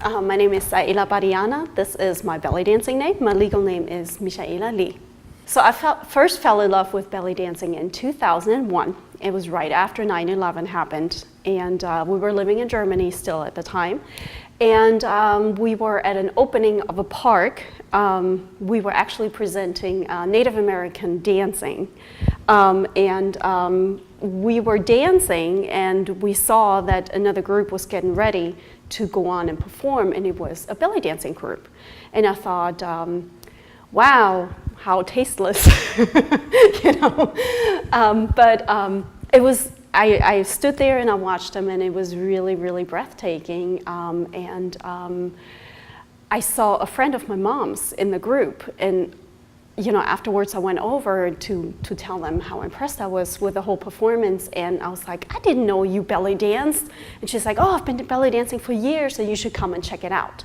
My name is Aela Badiana. This is my belly dancing name. My legal name is Michaela Lee. So I first fell in love with belly dancing in 2001. It was right after 9/11 happened, and we were living in Germany still at the time. And we were at an opening of a park. We were actually presenting Native American dancing. We were dancing, and we saw that another group was getting ready to go on and perform, and it was a belly dancing group. And I thought, wow, how tasteless, you know. It was, I stood there and I watched them, and it was really, really breathtaking. I saw a friend of my mom's in the group, and you know, afterwards I went over to tell them how impressed I was with the whole performance, and I was like, I didn't know you belly danced. And she's like, oh, I've been belly dancing for years, and you should come and check it out.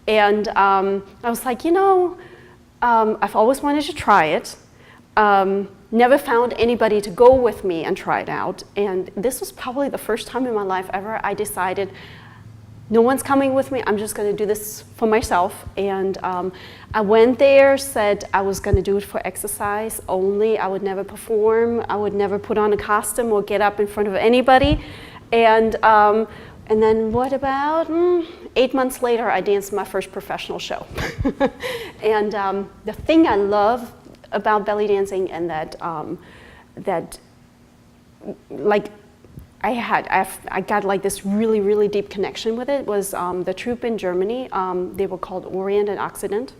And I was like, you know, I've always wanted to try it. Never found anybody to go with me and try it out. And this was probably the first time in my life ever I decided, no one's coming with me, I'm just gonna do this for myself. And I went there, said I was gonna do it for exercise only. I would never perform, I would never put on a costume or get up in front of anybody. And then what about 8 months later, I danced my first professional show. And the thing I love about belly dancing, and I got like this really, really deep connection with it, was the troupe in Germany. They were called Orient and Occident.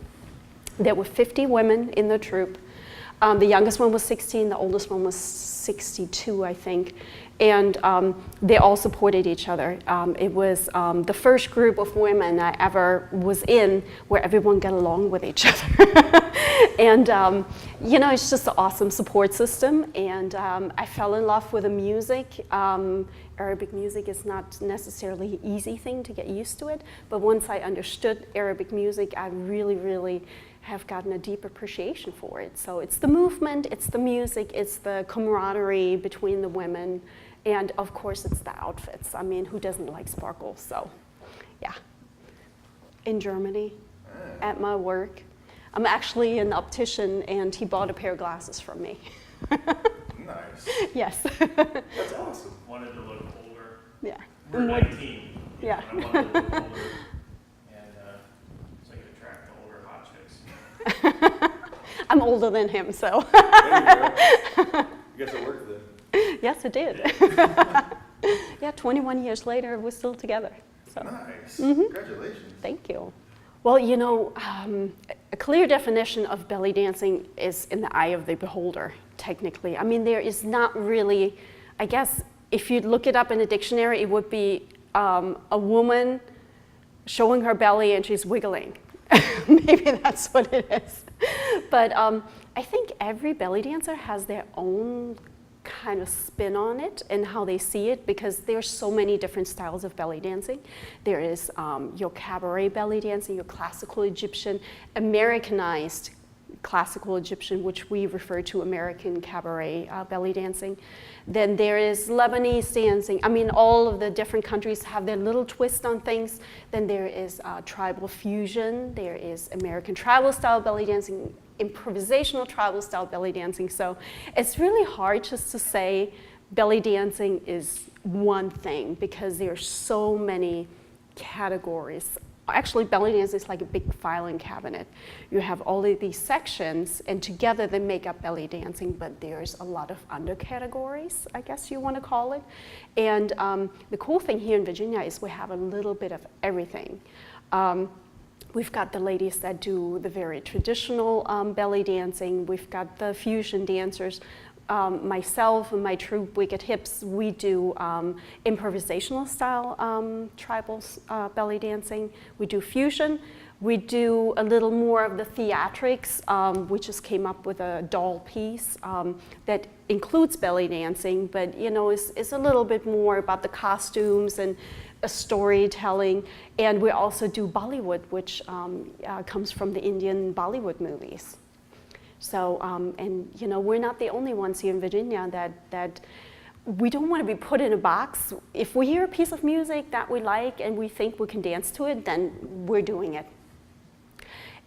There were 50 women in the troupe. The youngest one was 16, the oldest one was 62, I think. And they all supported each other. It was the first group of women I ever was in where everyone got along with each other. And you know, it's just an awesome support system. And I fell in love with the music. Arabic music is not necessarily an easy thing to get used to it, but once I understood Arabic music, I really, really have gotten a deep appreciation for it. So it's the movement, it's the music, it's the camaraderie between the women, and of course it's the outfits. I mean, who doesn't like sparkle? So yeah, in Germany, at my work. I'm actually an optician, and he bought a pair of glasses from me. Nice. Yes. That's awesome. Wanted to look older. Yeah. We're 19. Yeah. I wanted to look older, and so I could attract the older hot chicks. I'm older than him, so. There you go. You guess it worked then. Yes, it did. Yeah, 21 years later, we're still together. So. Nice. Congratulations. Thank you. Well, you know, a clear definition of belly dancing is in the eye of the beholder, technically. I mean, there is not really, I guess, if you look it up in a dictionary, it would be a woman showing her belly and she's wiggling. Maybe that's what it is. But I think every belly dancer has their own kind of spin on it and how they see it, because there's so many different styles of belly dancing. There is your cabaret belly dancing, your classical Egyptian, Americanized classical Egyptian, which we refer to American cabaret belly dancing. Then there is Lebanese dancing. I mean, all of the different countries have their little twist on things. Then there is tribal fusion. There is American tribal style belly dancing, improvisational tribal style belly dancing. So it's really hard just to say belly dancing is one thing, because there are so many categories. Actually, belly dance is like a big filing cabinet. You have all of these sections, and together they make up belly dancing, but there's a lot of undercategories, I guess you want to call it. And the cool thing here in Virginia is we have a little bit of everything. We've got the ladies that do the very traditional belly dancing. We've got the fusion dancers. Myself and my troupe, Wicked Hips, we do improvisational style tribal belly dancing. We do fusion. We do a little more of the theatrics. We just came up with a doll piece that includes belly dancing, but you know, it's a little bit more about the costumes and storytelling. And we also do Bollywood, which comes from the Indian Bollywood movies. So, and you know, we're not the only ones here in Virginia that we don't want to be put in a box. If we hear a piece of music that we like and we think we can dance to it, then we're doing it.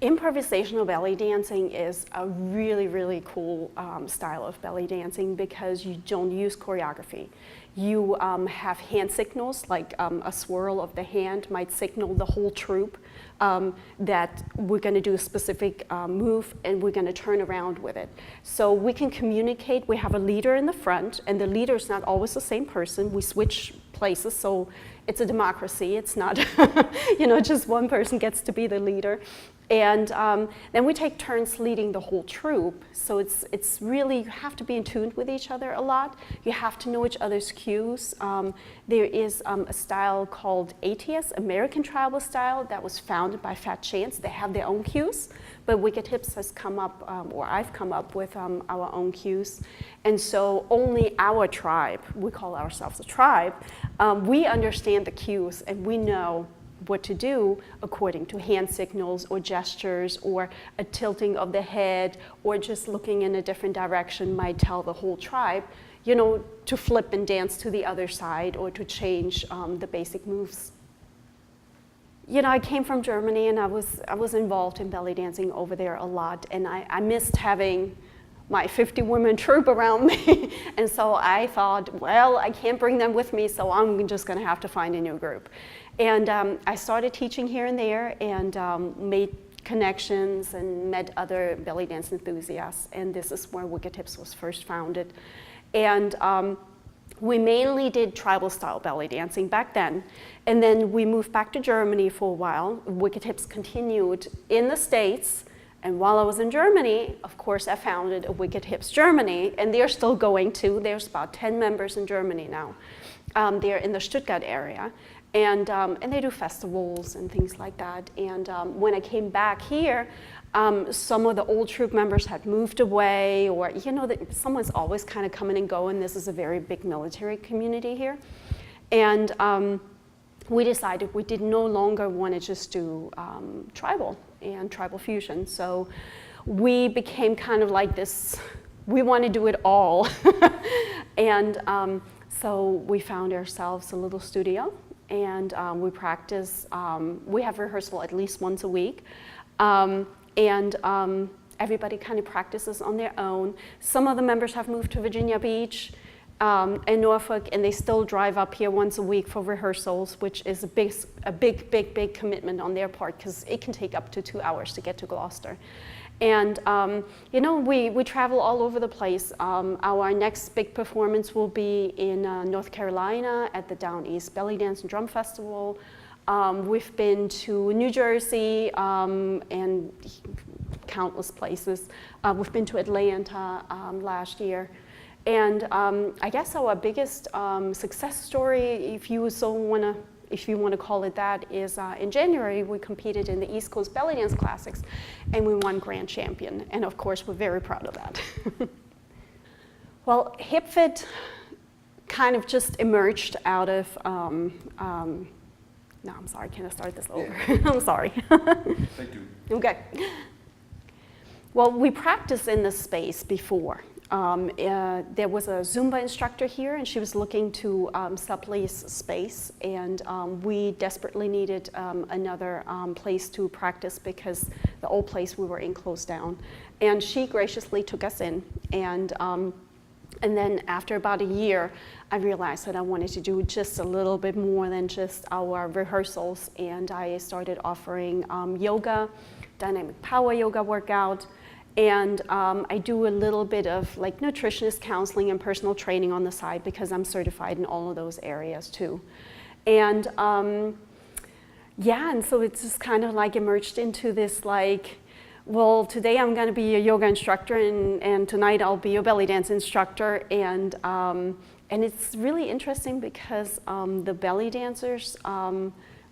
Improvisational belly dancing is a really, really cool style of belly dancing because you don't use choreography. You have hand signals, like a swirl of the hand might signal the whole troupe that we're going to do a specific move and we're going to turn around with it. So we can communicate. We have a leader in the front, and the leader is not always the same person. We switch places, so it's a democracy. It's not, just one person gets to be the leader. And then we take turns leading the whole troupe. So it's really, you have to be in tune with each other a lot. You have to know each other's cues. There is a style called ATS, American Tribal Style, that was founded by Fat Chance. They have their own cues, but Wicked Hips has come up, or I've come up with our own cues. And so only our tribe, we call ourselves a tribe, we understand the cues and we know what to do according to hand signals or gestures or a tilting of the head or just looking in a different direction might tell the whole tribe, to flip and dance to the other side or to change the basic moves. I came from Germany and I was involved in belly dancing over there a lot, and I missed having my 50-woman troupe around me. And so I thought, well, I can't bring them with me, so I'm just going to have to find a new group. And I started teaching here and there and made connections and met other belly dance enthusiasts. And this is where Wicked Hips was first founded. And we mainly did tribal style belly dancing back then. And then we moved back to Germany for a while. Wicked Hips continued in the States. And while I was in Germany, of course, I founded a Wicked Hips Germany, and they're still going too. There's about 10 members in Germany now. They're in the Stuttgart area. And they do festivals and things like that. And when I came back here, some of the old troupe members had moved away, or someone's always kind of coming and going. This is a very big military community here. And we decided we did no longer want to just do tribal and tribal fusion. So we became kind of like this, we want to do it all. And so we found ourselves a little studio. And we practice, we have rehearsal at least once a week. Everybody kind of practices on their own. Some of the members have moved to Virginia Beach and Norfolk, and they still drive up here once a week for rehearsals, which is a big commitment on their part, because it can take up to 2 hours to get to Gloucester. And we travel all over the place. Our next big performance will be in North Carolina at the Down East Belly Dance and Drum Festival. We've been to New Jersey and countless places. We've been to Atlanta last year. And I guess our biggest success story, if you want to call it that, is in January we competed in the East Coast Belly Dance Classics and we won Grand Champion. And of course we're very proud of that. Well, HipFit kind of just emerged out of, no, I'm sorry, can I start this over? Yeah. I'm sorry. Thank you. Okay. Well, we practiced in this space before. There was a Zumba instructor here, and she was looking to sublease space, and we desperately needed another place to practice because the old place we were in closed down. And she graciously took us in, and then after about a year, I realized that I wanted to do just a little bit more than just our rehearsals, and I started offering yoga, dynamic power yoga workout. And I do a little bit of like nutritionist counseling and personal training on the side because I'm certified in all of those areas too. And and so it's just kind of like emerged into this like, well, today I'm going to be a yoga instructor and tonight I'll be a belly dance instructor. And it's really interesting because the belly dancers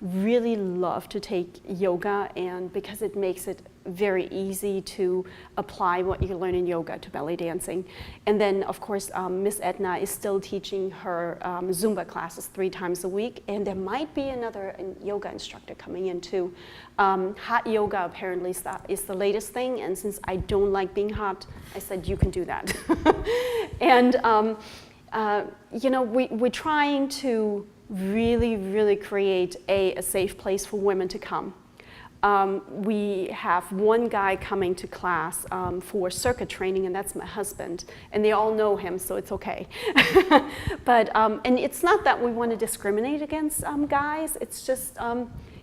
really love to take yoga, and because it makes it very easy to apply what you learn in yoga to belly dancing. And then of course Miss Edna is still teaching her Zumba classes 3 times a week, and there might be another yoga instructor coming in too. Hot yoga apparently is the latest thing, and since I don't like being hot, I said you can do that. And You know, we're trying to really create a safe place for women to come. We have one guy coming to class for circuit training, and that's my husband. And they all know him, so it's okay. But, and it's not that we want to discriminate against guys. It's just,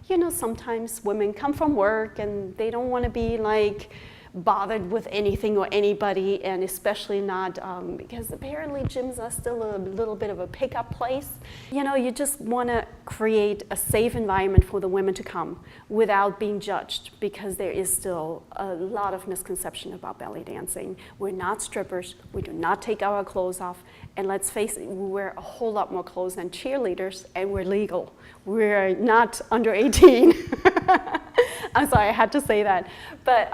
you know, sometimes women come from work and they don't want to be like bothered with anything or anybody, and especially not because apparently gyms are still a little bit of a pickup place. You know, you just want to create a safe environment for the women to come without being judged, because there is still a lot of misconception about belly dancing. We're not strippers, we do not take our clothes off, and let's face it, we wear a whole lot more clothes than cheerleaders, and we're legal. We're not under 18. I'm sorry, I had to say that. But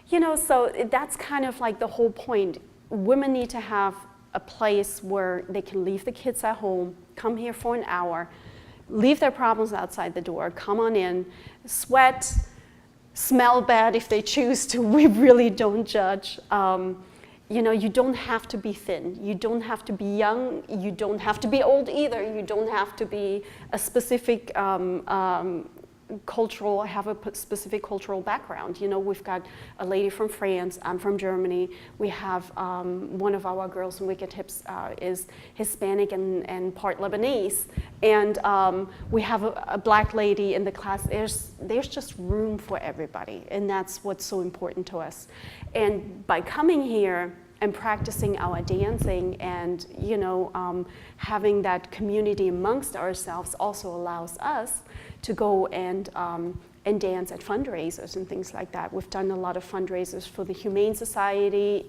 you know, so that's kind of like the whole point. Women need to have a place where they can leave the kids at home, come here for an hour, leave their problems outside the door, come on in, sweat, smell bad if they choose to. We really don't judge. You know, you don't have to be thin. You don't have to be young. You don't have to be old either. You don't have to be a specific have a specific cultural background. You know, we've got a lady from France, I'm from Germany. We have one of our girls in Wicked Hips is Hispanic and part Lebanese. And we have a black lady in the class. There's just room for everybody, and that's what's so important to us. And by coming here and practicing our dancing and, you know, having that community amongst ourselves also allows us to go and dance at fundraisers and things like that. We've done a lot of fundraisers for the Humane Society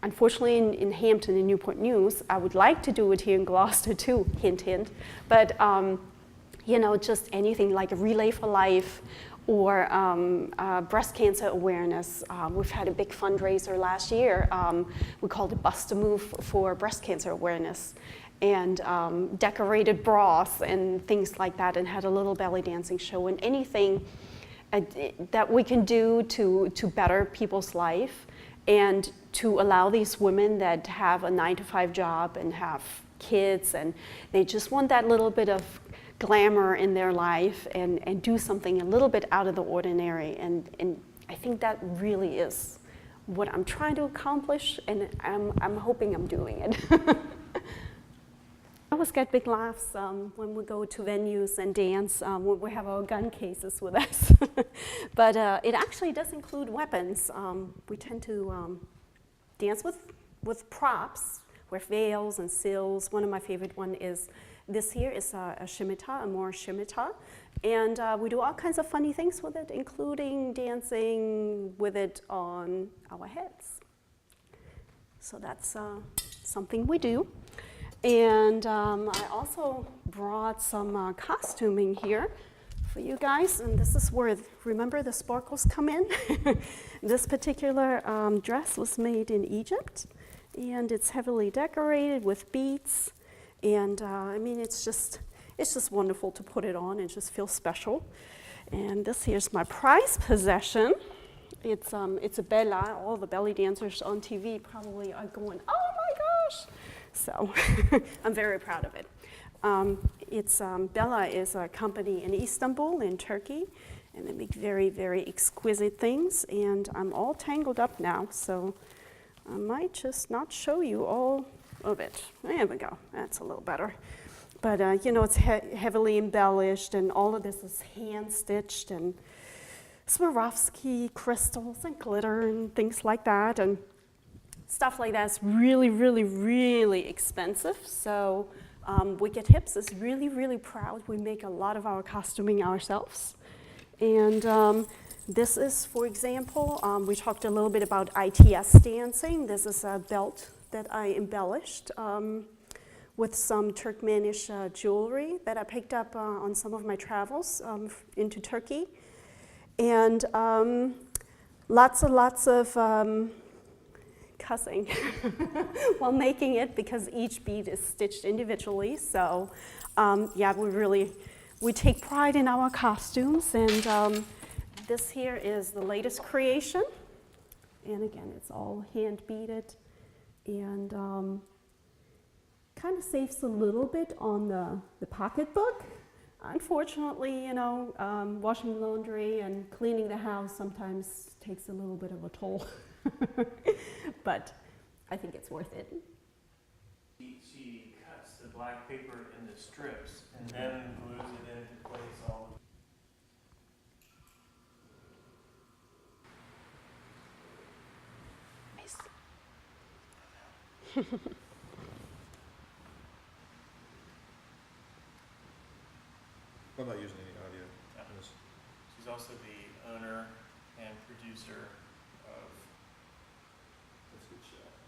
unfortunately in Hampton and Newport News. I would like to do it here in Gloucester too, hint hint. But you know, just anything like a Relay for Life or breast cancer awareness. We've had a big fundraiser last year. We called it Bust a Move for breast cancer awareness, and decorated bras and things like that, and had a little belly dancing show, and anything that we can do to better people's life and to allow these women that have a 9-to-5 job and have kids and they just want that little bit of glamour in their life and do something a little bit out of the ordinary. And I think that really is what I'm trying to accomplish, and I'm hoping I'm doing it. I always get big laughs when we go to venues and dance. We have our gun cases with us. But it actually does include weapons. We tend to dance with props, with veils and sills. One of my favorite one is, this here is a scimitar, a Moorish scimitar. And we do all kinds of funny things with it, including dancing with it on our heads. So that's something we do. And I also brought some costuming here for you guys. And this is where, remember, the sparkles come in? This particular dress was made in Egypt. And it's heavily decorated with beads. And I mean, it's just wonderful to put it on and just feel special. And this here's my prized possession. It's a Bella. All the belly dancers on TV probably are going, oh my gosh. So I'm very proud of it. Bella is a company in Istanbul, in Turkey, and they make very, very exquisite things. And I'm all tangled up now, so I might just not show you all of it. There we go. That's a little better. But you know, it's heavily embellished, and all of this is hand stitched, and Swarovski crystals and glitter and things like that, and stuff like that is really, really, really expensive. So Wicked Hips is really, really proud. We make a lot of our costuming ourselves. And this is, for example, we talked a little bit about ITS dancing. This is a belt that I embellished with some Turkmenish jewelry that I picked up on some of my travels into Turkey. And lots of cussing while making it, because each bead is stitched individually. So yeah, we take pride in our costumes. And this here is the latest creation. And again, it's all hand beaded. And kind of saves a little bit on the pocketbook. Unfortunately, you know, washing laundry and cleaning the house sometimes takes a little bit of a toll, but I think it's worth it. She cuts the black paper into strips and then glues it into place all I'm not using any audio. Yeah. She's also the owner and producer of That's a good shot.